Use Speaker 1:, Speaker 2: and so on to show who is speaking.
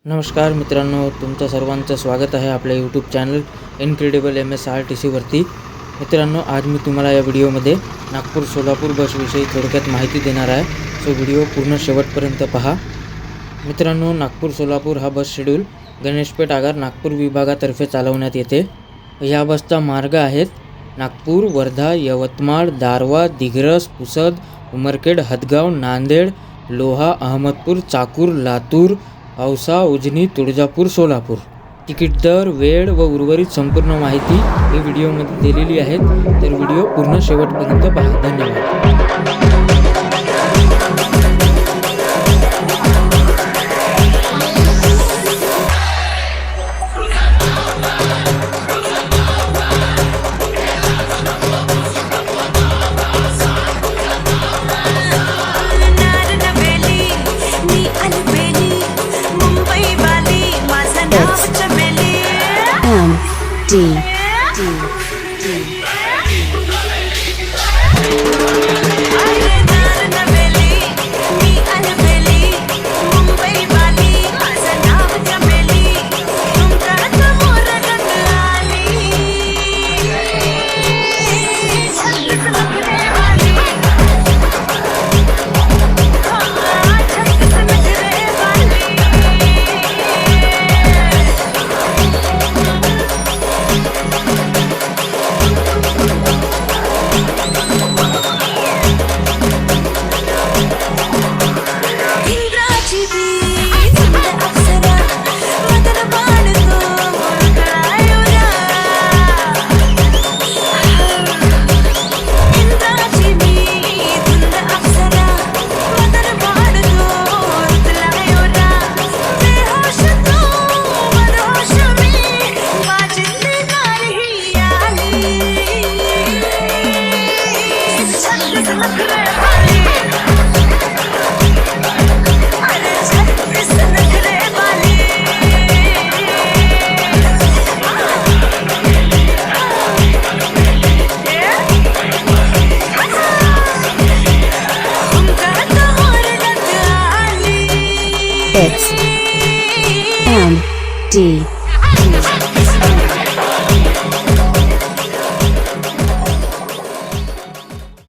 Speaker 1: नमस्कार मित्रांनो, तुमचं सर्वांचं स्वागत आहे आपल्या यूट्यूब चॅनल इनक्रेडिबल MSRTC वरती। मित्रांनो, आज मी तुम्हाला या व्हिडिओमध्ये नागपूर सोलापूर बसविषयी थोडक्यात माहिती देणार आहे। सो व्हिडिओ पूर्ण शेवटपर्यंत पहा। मित्रांनो, नागपूर सोलापूर हा बस शेड्यूल गणेशपेठ आगार नागपूर विभागातर्फे चालवण्यात येते। या बसचा मार्ग आहेत नागपूर, वर्धा, यवतमाळ, दारवा, दिग्रस, पुसद, उमरखेड, हदगाव, नांदेड, लोहा, अहमदपूर, चाकूर, लातूर, औसा, उजनी, तुळजापूर, सोलापूर। तिकीट दर, वेळ व उर्वरित संपूर्ण माहिती या व्हिडिओमध्ये दिलेली आहे, तर व्हिडिओ पूर्ण शेवटपर्यंत पहा। धन्यवाद।
Speaker 2: It's MD